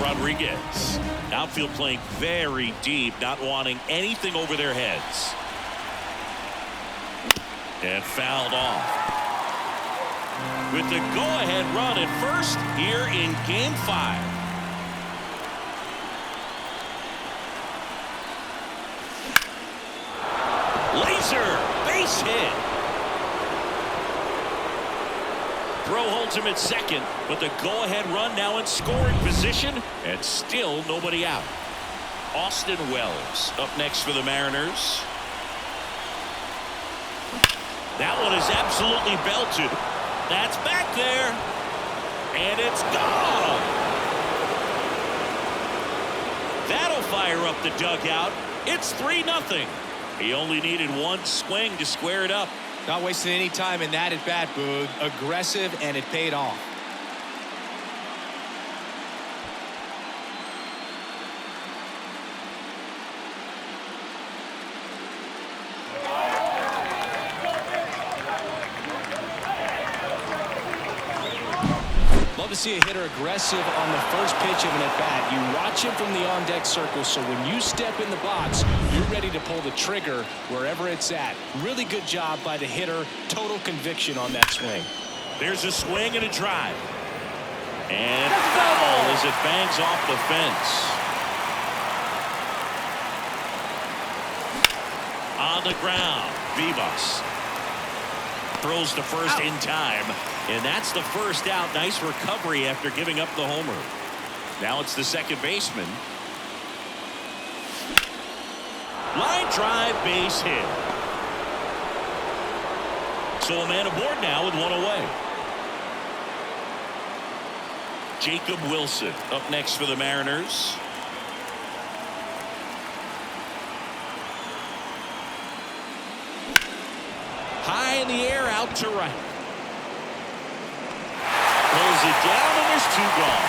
Rodriguez. Outfield playing very deep, not wanting anything over their heads. And fouled off. With the go-ahead run at first here in Game 5. Laser base hit. Throw holds him at second, but the go-ahead run now in scoring position, and still nobody out. Austin Wells up next for the Mariners. That one is absolutely belted. That's back there, and it's gone. That'll fire up the dugout. It's 3-0. He only needed one swing to square it up. Not wasting any time in that at bat, Boog. Aggressive, and it paid off. Love to see a hitter aggressive on the first pitch of an at-bat. You watch him from the on-deck circle, so when you step in the box, you're ready to pull the trigger wherever it's at. Really good job by the hitter. Total conviction on that swing. There's a swing and a drive. And foul as it bangs off the fence. On the ground, Vivas throws to first in time, and that's the first out. Nice recovery after giving up the homer. Now it's the second baseman. Line drive, base hit. So a man aboard now with one away. Jacob Wilson up next for the Mariners. High in the air, out to right. Pulls it down, and there's two gone.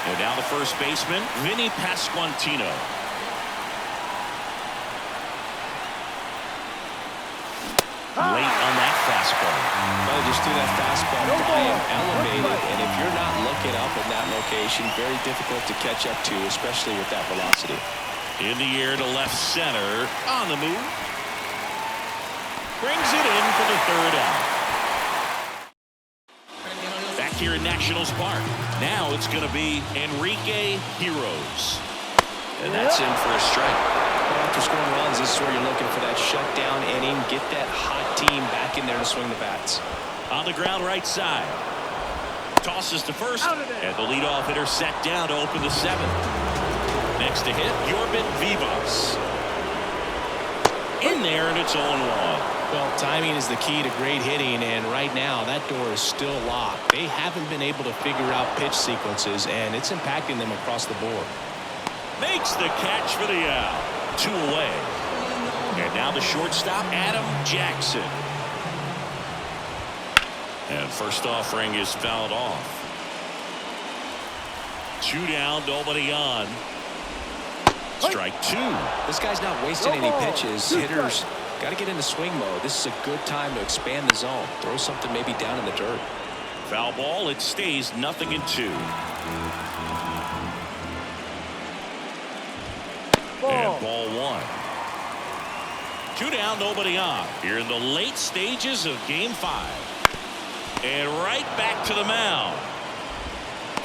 And now the first baseman, Vinny Pasquantino. Late on that fastball. Well, just threw that fastball by him, elevated, and if you're not looking up in that location, very difficult to catch up to, especially with that velocity. In the air to left center, on the move. Brings it in for the third out. Back here in Nationals Park. Now it's going to be Enrique Heroes. And that's in for a strike. Well, after scoring runs, this is where you're looking for that shutdown inning. Get that hot team back in there to swing the bats. On the ground right side. Tosses to first. And the leadoff hitter set down to open the seventh. Next to hit, Yorvin Vivas. In there, and it's 0-1. Well, timing is the key to great hitting, and right now that door is still locked. They haven't been able to figure out pitch sequences, and it's impacting them across the board. Makes the catch for the out. 2 away. And now the shortstop, Adam Jackson. And first offering is fouled off. 2 down, nobody on. Strike 2. This guy's not wasting any pitches. Hitters got to get into swing mode. This is a good time to expand the zone. Throw something maybe down in the dirt. Foul ball. It stays 0-2. And ball 1. 2 down, nobody on. Here in the late stages of Game 5. And right back to the mound.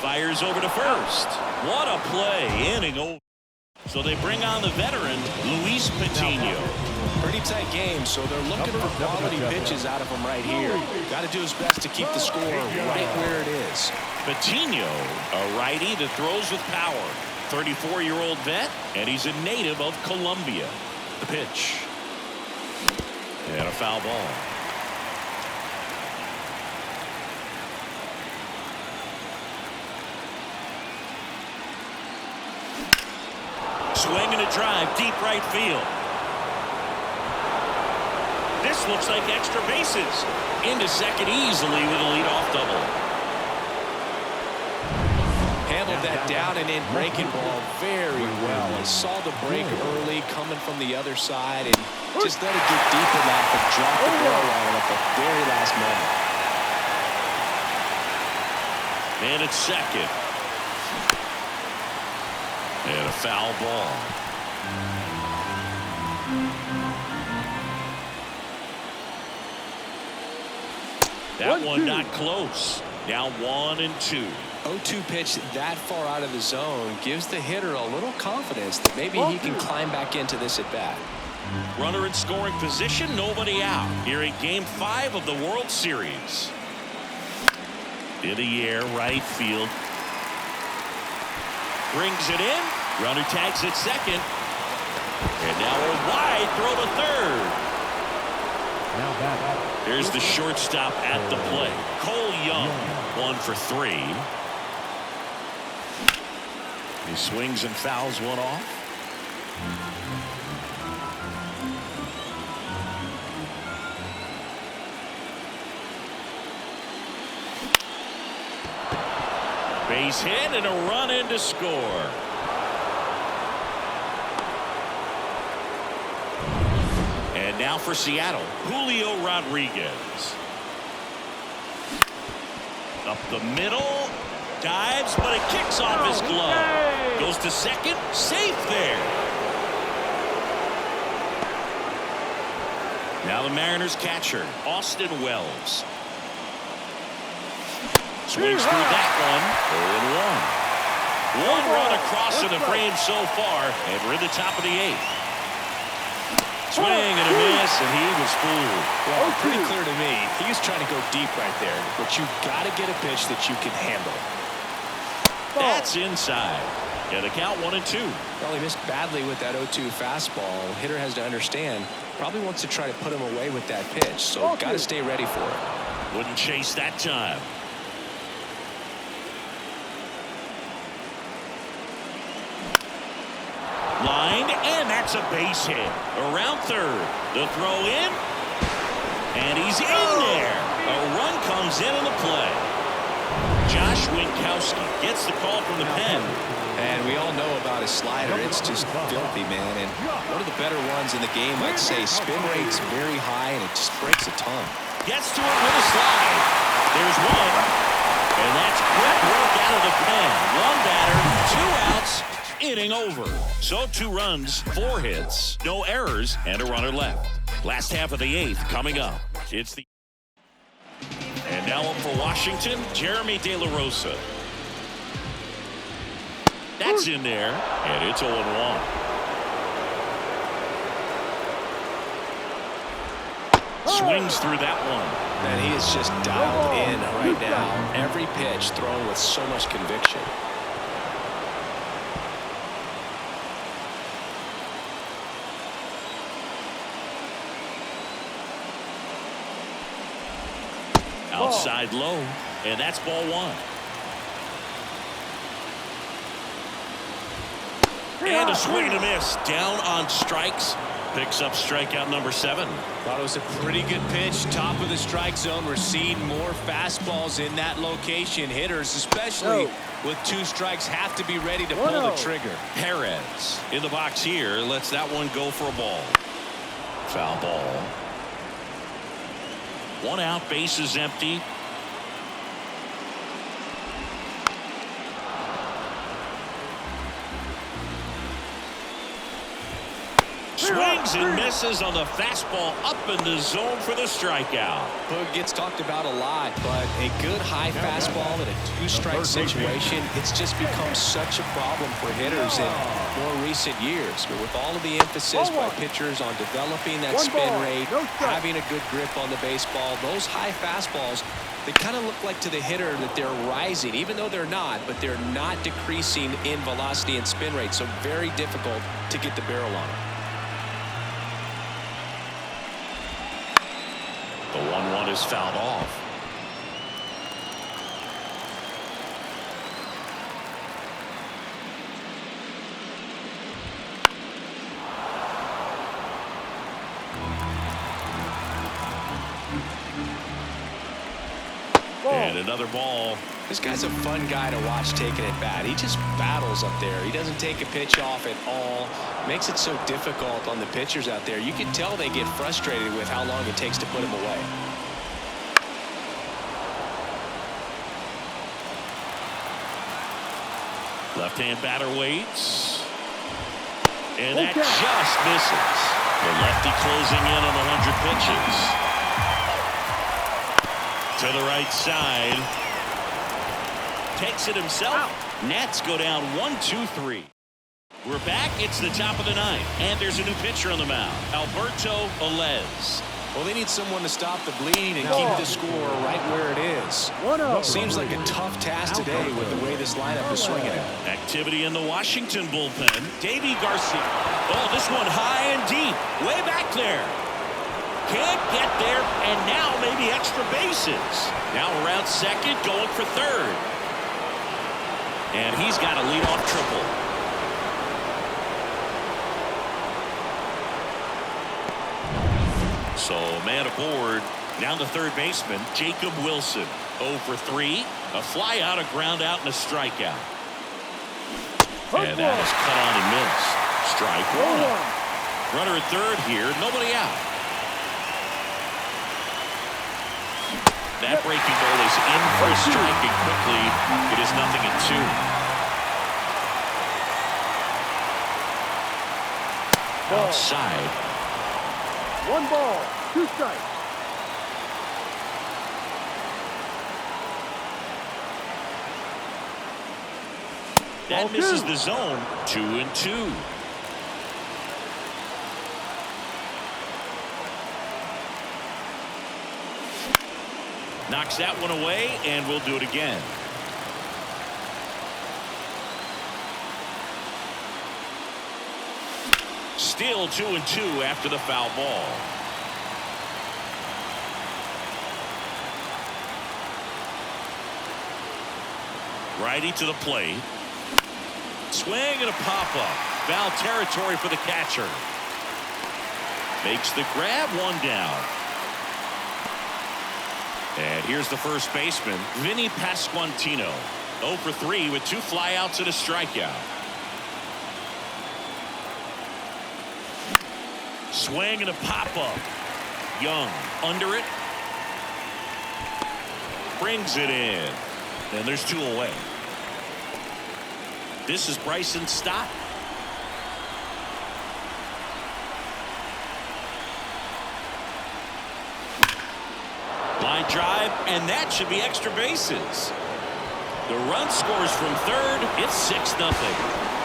Fires over to first. What a play. Inning over. So they bring on the veteran, Luis Patino. Pretty tight game, so they're looking for quality pitches out of him right here. Got to do his best to keep the score right where it is. Patino, a righty that throws with power. 34-year-old vet, and he's a native of Colombia. The pitch. And a foul ball. Swing and a drive, deep right field. This looks like extra bases. Into second easily with a leadoff double. Handled that down and in breaking ball very well. He saw the break early coming from the other side and just let it get deep enough and drop the ball on him at the very last moment. And it's second. And a foul ball. That one not close. Now 1-2. 0-2 pitch that far out of the zone gives the hitter a little confidence that maybe he can climb back into this at bat. Runner in scoring position, nobody out. Here in Game 5 of the World Series. In the air, right field. Brings it in. Runner tags at second. And now a wide throw to third. There's the shortstop at the plate. Cole Young, 1 for 3. He swings and fouls one off. Base hit and a run in to score. And now for Seattle, Julio Rodriguez. Up the middle, dives, but it kicks off his glove. Goes to second, safe there. Now the Mariners catcher, Austin Wells. Swings through that one, 0-1. One run across in the frame so far, and we're in the top of the 8th. Swing and a miss, and he was fooled. Well, pretty clear to me. He was trying to go deep right there, but you've got to get a pitch that you can handle. That's inside. Yeah, the count 1-2. Well, he missed badly with that 0-2 fastball. Hitter has to understand. Probably wants to try to put him away with that pitch, so got to stay ready for it. Wouldn't chase that time. Lined, and that's a base hit. Around third. The throw in. And he's in there. A run comes in on the play. Josh Winkowski gets the call from the pen. And we all know about his slider. It's just filthy, man. And one of the better ones in the game, I'd say. Spin rate's very high, and it just breaks a ton. Gets to it with a slide. There's one. And that's quick work out of the pen. One batter, 2 outs. Inning over. So 2 runs, 4 hits, no errors, and a runner left. Last half of the 8th coming up. It's the and now up for Washington, Jeremy De La Rosa. That's in there, and it's 0-1. Swings through that one. And he is just dialed in right now. Every pitch thrown with so much conviction. Outside low, and that's ball 1. And a swing and a miss. Down on strikes. Picks up strikeout number 7. Thought it was a pretty good pitch. Top of the strike zone. We're seeing more fastballs in that location. Hitters, especially with 2 strikes, have to be ready to pull the trigger. Perez in the box here. Lets that one go for a ball. Foul ball. 1 out, base is empty. Swings and misses on the fastball up in the zone for the strikeout. Boog gets talked about a lot, but a good high fastball in a 2-strike situation, it's just become such a problem for hitters in more recent years. But with all of the emphasis by pitchers on developing that spin rate, having a good grip on the baseball, those high fastballs, they kind of look like to the hitter that they're rising, even though they're not, but they're not decreasing in velocity and spin rate, so very difficult to get the barrel on it. The 1-1 is fouled off. And another ball. This guy's a fun guy to watch taking at bat. He just battles up there. He doesn't take a pitch off at all. Makes it so difficult on the pitchers out there. You can tell they get frustrated with how long it takes to put him away. Left-hand batter waits. And that just misses. The lefty closing in on the 100 pitches. To the right side. Takes it himself. Nats go down 1-2-3. We're back. It's the top of the ninth. And there's a new pitcher on the mound. Alberto Velez. Well, they need someone to stop the bleeding and keep the score right where it is. Seems like a tough task today with the way this lineup is swinging it. Activity in the Washington bullpen. Davy Garcia. Oh, this one high and deep. Way back there. Can't get there, and now maybe extra bases. Now around second, going for third. And he's got a leadoff triple. So man aboard. Down to third baseman Jacob Wilson. 0 for 3. A fly out, a ground out, and a strikeout. And that is cut on and missed. Strike one. Runner at third here. Nobody out. That breaking ball is in for a strike, and quickly it is 0-2. Outside. 1 ball, 2 strikes. That misses the zone. 2-2. Knocks that one away, and we'll do it again. Still 2-2 after the foul ball. Righty to the plate. Swing and a pop-up. Foul territory for the catcher. Makes the grab, 1 down. And here's the first baseman, Vinny Pasquantino. 0 for 3 with 2 flyouts and a strikeout. Swing and a pop-up. Young under it. Brings it in. And there's 2 away. This is Bryson Stott. Line drive, and that should be extra bases. The run scores from third. It's 6-0.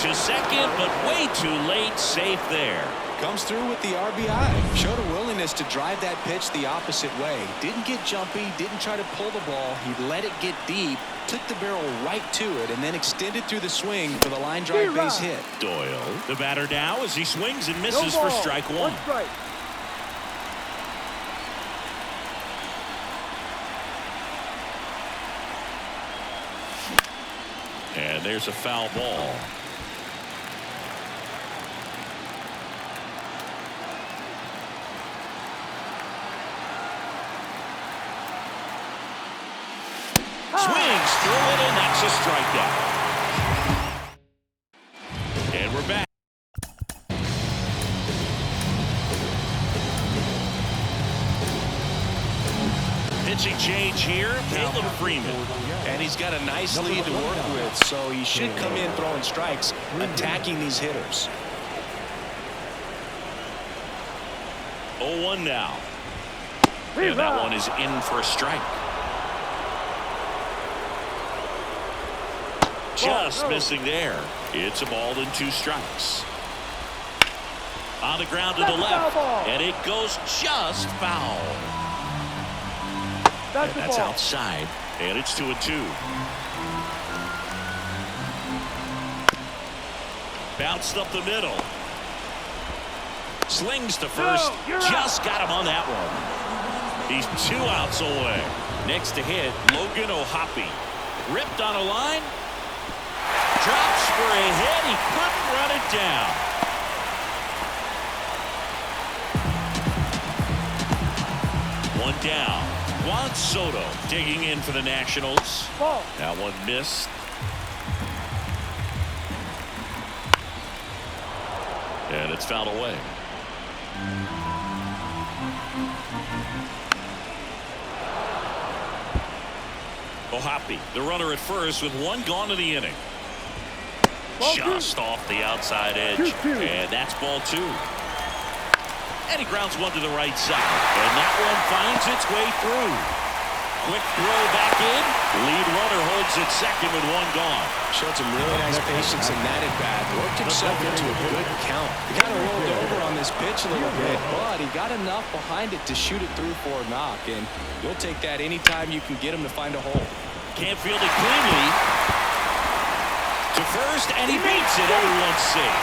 To second, but way too late. Safe there. Comes through with the RBI. Showed a willingness to drive that pitch the opposite way. Didn't get jumpy, didn't try to pull the ball. He let it get deep, took the barrel right to it, and then extended through the swing for the line drive base hit. Doyle, the batter now as he swings and misses for strike 1. Strike. And there's a foul ball. Swings through it, and that's a strikeout. And we're back. Pitching change here, Caleb Freeman. And he's got a nice lead to work with, so he should come in throwing strikes, attacking these hitters. 0-1 now. And that one is in for a strike. Just missing there. It's a ball and 2 strikes. On the ground to the left. And it goes just foul. And that's outside. And it's 2-2. Bounced up the middle. Slings to first. Just got him on that one. He's 2 outs away. Next to hit, Logan O'Hoppe. Ripped on a line. Drops for a hit. He couldn't run it down. One down. Juan Soto digging in for the Nationals. That one missed. And it's fouled away. O'Hoppe, the runner at first with 1 gone in the inning. Just off the outside edge. And that's ball 2. And he grounds one to the right side. And that one finds its way through. Quick throw back in. Lead runner holds at second with one gone. Showed some really nice patience in that at-bat. Worked himself into a good count. He kind of rolled over on this pitch a little bit, but he got enough behind it to shoot it through for a knock. And you'll take that anytime you can get him to find a hole. Can't field it cleanly. To first, and he beats it. 0-1 save.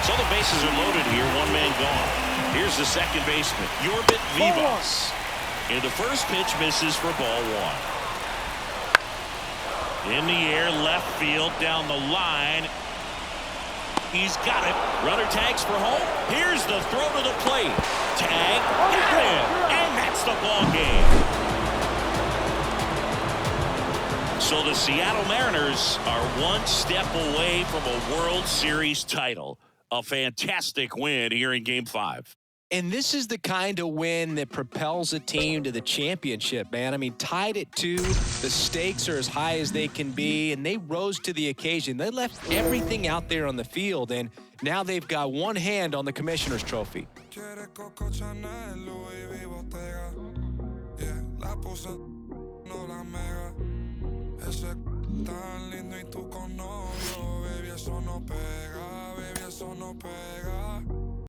So the bases are loaded here. One man gone. Here's the second baseman, Yorbit Vivas. And the first pitch misses for ball 1. In the air, left field, down the line. He's got it. Runner tags for home. Here's the throw to the plate. Tag, got him. And that's the ball game. So the Seattle Mariners are one step away from a World Series title. A fantastic win here in Game 5. And this is the kind of win that propels a team to the championship, man. I mean, tied at 2, the stakes are as high as they can be, and they rose to the occasion. They left everything out there on the field, and now they've got one hand on the Commissioner's Trophy. Eso no pega, baby, eso no pega.